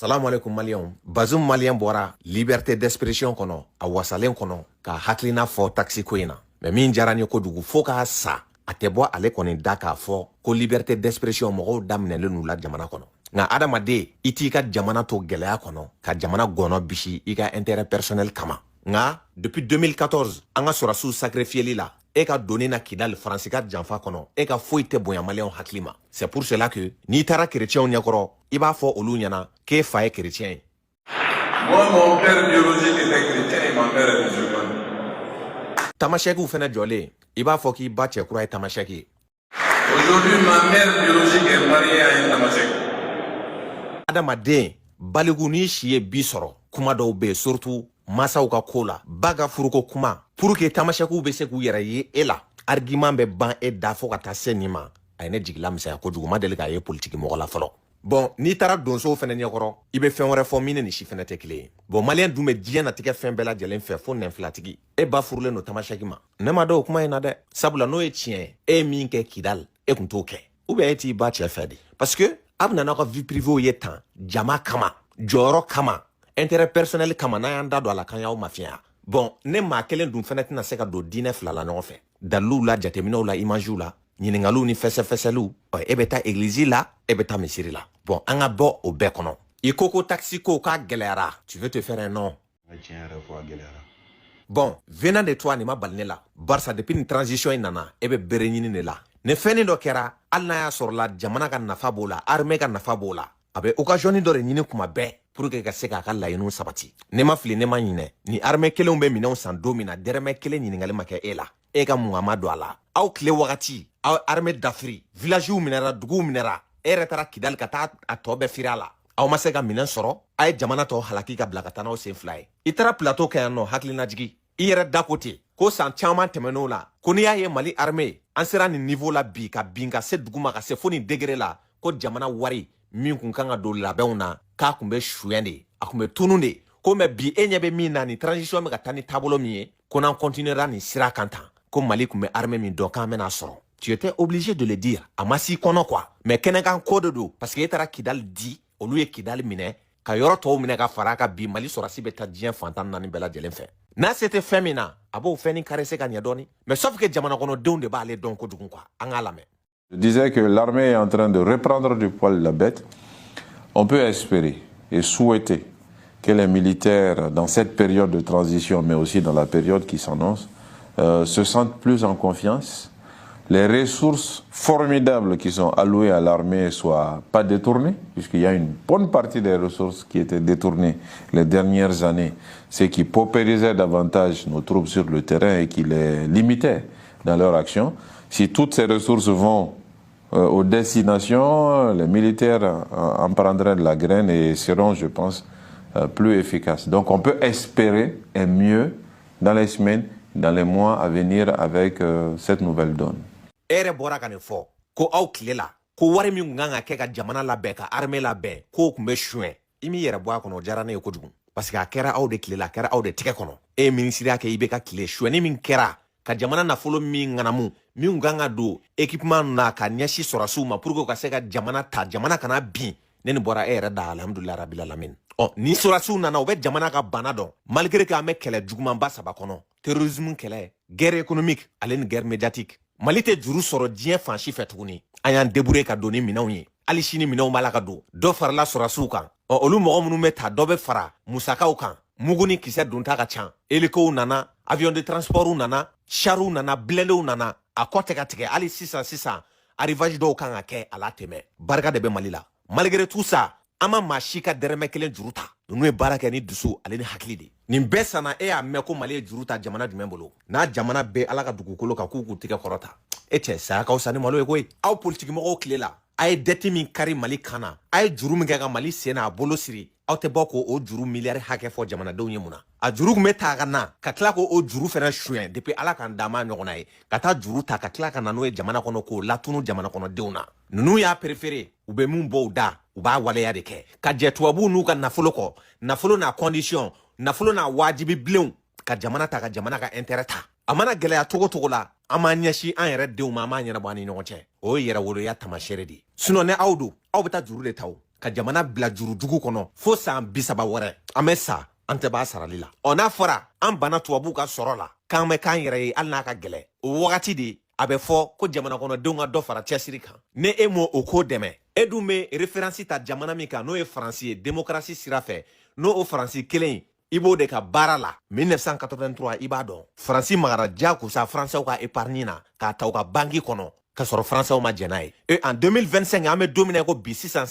Salam alaikum Maliens. Bazoum Malien bora liberté d'expression kono a wasalen kono ka haklina fo taxi koina. Mais min jarani ko dugu fo ka sa atebo ale koni daka fo ko liberté d'expression mo damne le nula jamana kono. Nga adamade iti ka jamana to gelea kono ka jamana gono bishi ika intérêt personnel kama. Nga depuis 2014 anga sorasu sacrifié lila e ka donné na kidal francika janfa kono e ka foite boya malien haklima. C'est pour cela que ni tara chrétien nyakoro iba fo olu nyana ke fa chrétien. Moi mon père biologique était chrétien et ma mère est musulmane. Tamasheku fena jolé iba fo ki ba che kura tamasheki. Aujourd'hui ma mère biologique est mariée à un tamashek. Adamaden baliguni shiye bisoro kuma do be surtout masaw ka kola baga furuko kuma pour que tamasheku be se ku yera ye ela argument be ban e da fo ka ta senima ayne jigla misa ko duguma del ka ye politique mo la folo. Bon, ni tara donso fene nyakoro ibe fen wore fo mine ni shi fene tekle. Bon, malien dume dien na tike fen bela jelen fe fo nenflatigi e ba furule no tamasheki ma nema do kuma ina de sabula no e tien e min ke kidal e kunto ke ou be eti ba che fedi parce que abna na ko vie privée ye tan jama kama joro kama intérêt personnel kama na yanda do ala kan yaw mafia. Bon, ne ma kelen dum fene tina seka do dine flala no fe dalu la jatemino la image la ñiningalu ni fesselu ebeta église la ebeta misiri la. Bon, anga bo au bekono ikoko taxi ko ka gelera tu veux te faire un nom. Bon, venant de toi ni ma balne la barça depuis une transition inana ebe berenyini ne la ne feni do kera alna ya sor la jamana ka nafa bola armée ka nafa bola abe occasion do re nyini kuma be pour que ka seka ka la yinu sabati ne ma fli ne ma nyine ni armée kelen be minon san domina derme kelen nyini ngale make ela e ka muhammadu ala aw kle wakati aw armée d'Afrique village ou minera dugu minera eretara kidal kata atobe firala aw maseka minen soro ay jamana to halaki ka blakata na sen fly itara plateau kayano haklina jigi iyere dakote ko san chaman temeno la ko ni ye mali armée ansera ni niveau la bi ka binga se duguma ka se foni degré la ko jamana wari min kun kanga do labewna ka kumbe shuyende akumbe tununde ko me bi enyebe mina ni transition me ka tani tabolo mi ko nan continuera ni sira kanta ko mali kumbe armée mi do kan mena soro. Tu étais obligé de le dire. Amasi kono quoi. Mais kenegan kododo parce que etara kidal di olu ye kidal mine ka yoro to mine ka faraka bi mali sorasi beta dien fantan nani bela jelen fe. Na c'était féminin abo feni caresse ka nyadoni mais sauf que jamana kono deunde ba ale don ko dugun quoi angala me. Je disais que l'armée est en train de reprendre du poil la bête. On peut espérer et souhaiter que les militaires dans cette période de transition mais aussi dans la période qui s'annonce se sentent plus en confiance. Les ressources formidables qui sont allouées à l'armée ne soient pas détournées, puisqu'il y a une bonne partie des ressources qui étaient détournées les dernières années, ce qui paupérisait davantage nos troupes sur le terrain et qui les limitait dans leur action. Si toutes ces ressources vont aux destinations, les militaires en prendraient de la graine et seront, je pense, plus efficaces. Donc on peut espérer un mieux dans les semaines, dans les mois à venir avec cette nouvelle donne. Ere bora kane fo ko aw kilela ko wari mi nganga ke ka jamana la be ka armée la be ko kumbe chouin imi yere boa kono jarana ko dugun parce que akera aw de kilela kera aw de tike kono e ministre ke ibe ka kile chouin min kera ka jamana na folo mi nganamu mi nganga do équipement na ka nyashi sorasu ma pour ko ka se ka jamana ta jamana kana bin ne bora ere da alhamdulillah rabbil alamin. Oh ni sorasu na obe jamana ka banado malgré que ame kele juguman ba saba kono terrorisme kele guerre économique alen guerre médiatique malite juru soro dien fanchi fetuguni ayan débourer ka doni minaw ye ali chini minaw malaka do do farla sorasu kan olu mogo munu meta do be fara musakaw kan muguni kise dunta ka chan eliko nana avion de transport nana charu nana blende nana akote ka tike ali sisa arrivage do kan ake ala teme barka de be malila malgré tout ça ama mashika dereme kelen juruta nunu e baraka ni dusu ale ni haklidi nin besana e a meko mali juruta jamana jumen bolo na jamana be ala ka dugukolo ka kuku tike korota e che sa ka usani malo e koy aw politique mo klela ay deti min kari mali kana ay juru min ga mali sena bolo siri aw te boko o juru milliard hake fo jamana do nyemuna a juru me ta kana ka kla ko o juru fena chouin depuis ala kan dama nyogona e kata juru ta ka kla kana no e jamana kono ko latunu jamana kono deuna nunu ya préféré ube mun bo da uba wale ya de ke ka jetwabu nu ka nafolo ko nafolo na condition nafolo na wajibi bleun ka jamana ta ka jamana ka intérêt ta amana gele togo la amanya shi an yere de ma ma nyana bani no che o yere wolo ya tamashere di sino ne awdu aw beta juru de taw ka jamana bila jurudugu kɔnɔ fo san 30 wɛrɛ an bɛ sa an tɛ b'a sarali la n'a fɔra an bana tubabu ka sɔrɔ la k'an bɛ k'an yɛrɛ ye hali n'a ka gɛlɛ o wagati de a bɛ fɔ ko jamana kɔnɔdenw ka dɔ fara cɛsiri kan ni e m'o o ko dɛmɛ e dun bɛ référence ta jamana min kan n'o ye faransi ye démocratie sira fɛ n'o o faransi kelen i b'o de ka baara la 1983 i b'a dɔn faransi magara diyagosa français ka épargne na k'a ta u ka banki kɔnɔ ka sɔrɔ français ma jɛn n'a ye en 2025 an bɛ don min na ko bi sisan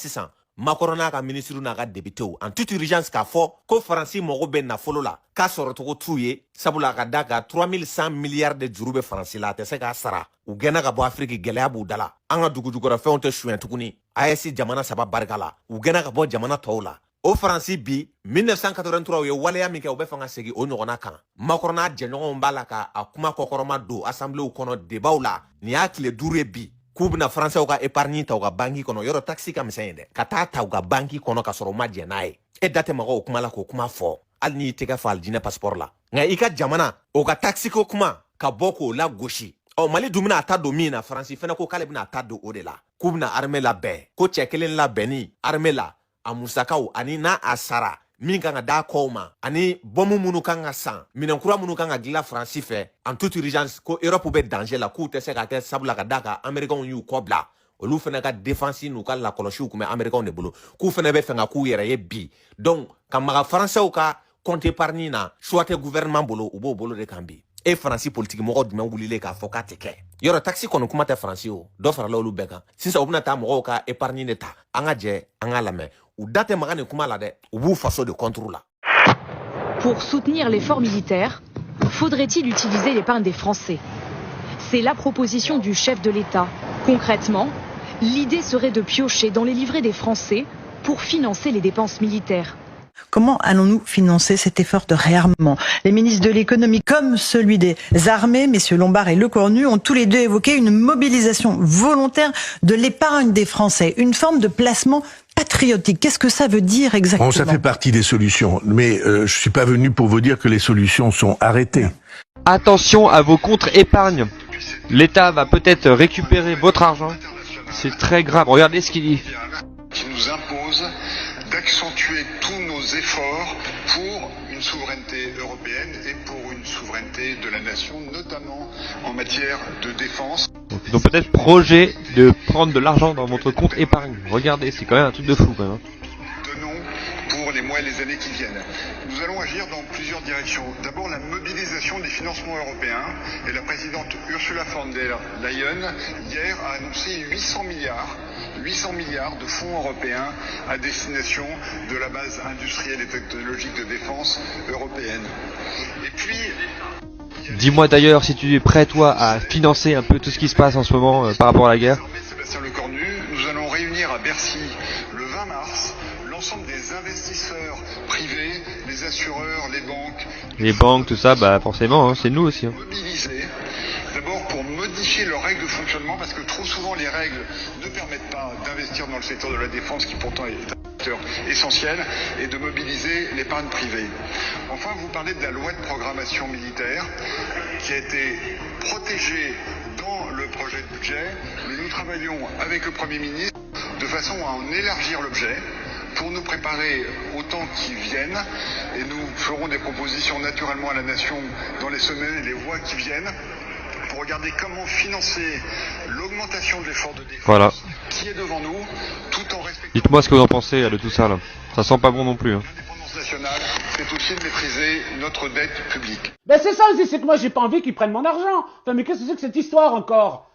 Macron n'a ka ministre n'a ka député en toute urgence k'a fɔ ko faransi mago bɛ nafolo la k'a sɔrɔ cogo t'u ye sabula a ka da ka 3100 milliards de juru bɛ faransi la a tɛ se k'a sara u gɛnna ka bɔ Afrique gɛlɛya b'u da la an ka dugujukɔrɔfɛnw tɛ suɲɛ tuguni AES jamana 3 barika la u gɛnna ka bɔ jamana tɔw la o faransi bi 1983 u ye waleya min kɛ u bɛ fanga segin o ɲɔgɔnna kan Macron n'a jɛɲɔgɔnw b'a la ka a kuma kɔkɔrɔma don assemblée kɔnɔ débat la nin y'a tile 5 ye bi k'u bɛna français ka épargne ta u ka banki kɔnɔ yɔrɔ taxi ka misɛn ye dɛ ka taa ta u ka banki kɔnɔ ka sɔrɔ u ma jɛn n'a ye e da tɛ mɔgɔw kuma la k'o kuma fɔ hali n'i tɛgɛ fɔ alijinɛ passeport la nka i ka jamana o ka taxi ko kuma ka bɔ k'o la gosi Mali dun bɛna a ta don min na faransi fɛnɛ ko k'ale bɛna a ta don o de la k'u bɛna armée labɛn ko cɛ kelen labɛnni armée la a musakaw ani n'a a sara min kan ka d'a kɔw ma ani bɔmu minnu kan ka san minɛnkura minnu kan ka dilan faransi fɛ en toute urgence ko Europe bɛ danger la k'u tɛ se ka kɛ sabula ka d'a kan américains y'u kɔ bila olu fɛnɛ ka défense n'u ka lakɔlɔsiw tun bɛ américains de bolo k'u fɛnɛ bɛ fɛ ka k'u yɛrɛ ye bi donc ka maga français ka compte épargne na choix tɛ gouvernement bolo u b'o bolo de kan bi e faransi politique mɔgɔ jumɛn wulilen k'a fɔ k'a tɛ kɛ yɔrɔ taxi kɔni kuma tɛ faransi o dɔ farala olu bɛɛ kan sisan u bɛna taa mɔgɔw ka épargne de ta an ka jɛ an ka lamɛn u da tɛ maga nin kuma la dɛ u b'u faso de contre la. Pour soutenir l'effort militaire, faudrait-il utiliser l'épargne des Français? C'est la proposition du chef de l'État. Concrètement, l'idée serait de piocher dans les livrets des Français pour financer les dépenses militaires. Comment allons-nous financer cet effort de réarmement? Les ministres de l'économie comme celui des armées, messieurs Lombard et Lecornu, ont tous les deux évoqué une mobilisation volontaire de l'épargne des Français, une forme de placement patriotique. Qu'est-ce que ça veut dire exactement? Bon, ça fait partie des solutions, mais je suis pas venu pour vous dire que les solutions sont arrêtées. Attention à vos comptes épargne. L'État va peut-être récupérer votre argent. C'est très grave. Regardez ce qu'il dit. Qui nous impose d'accentuer tous nos efforts pour une souveraineté européenne et pour une souveraineté de la nation, notamment en matière de défense. Donc ils ont peut-être projet de prendre de l'argent dans votre compte épargne. Regardez, c'est quand même un truc de fou quand même. Donnons pour les mois et les années qui viennent. Nous allons agir dans plusieurs directions. D'abord la mobilisation des financements européens et la présidente Ursula von der Leyen hier a annoncé 800 milliards de fonds européens à destination de la base industrielle et technologique de défense européenne. Et puis... Dis-moi d'ailleurs si tu es prêt toi à financer un peu tout ce qui se passe en ce moment par rapport à la guerre. Sébastien Lecornu, nous allons réunir à Bercy le 20 mars l'ensemble des investisseurs privés, les assureurs, les banques. Les banques, tout ça, bah forcément, hein, c'est nous aussi. Hein. Mobiliser, d'abord pour modifier leurs règles de fonctionnement, parce que trop souvent les règles ne permettent pas d'investir dans le secteur de la défense, qui pourtant est un secteur essentiel, et de mobiliser l'épargne privée. Enfin, vous parlez de la loi de programmation militaire, qui a été protégée dans le projet de budget, mais nous travaillons avec le Premier ministre de façon à en élargir l'objet, pour nous préparer aux temps qui viennent, et nous ferons des propositions naturellement à la nation dans les semaines et les mois qui viennent, pour regarder comment financer l'augmentation de l'effort de défense qui est devant nous, tout en respectant... Dites-moi ce que vous en pensez de tout ça là. Ça sent pas bon non plus. Hein. L'indépendance nationale, c'est aussi de maîtriser notre dette publique. Ben c'est ça aussi, c'est que moi j'ai pas envie qu'ils prennent mon argent. Enfin mais qu'est-ce que c'est que cette histoire encore?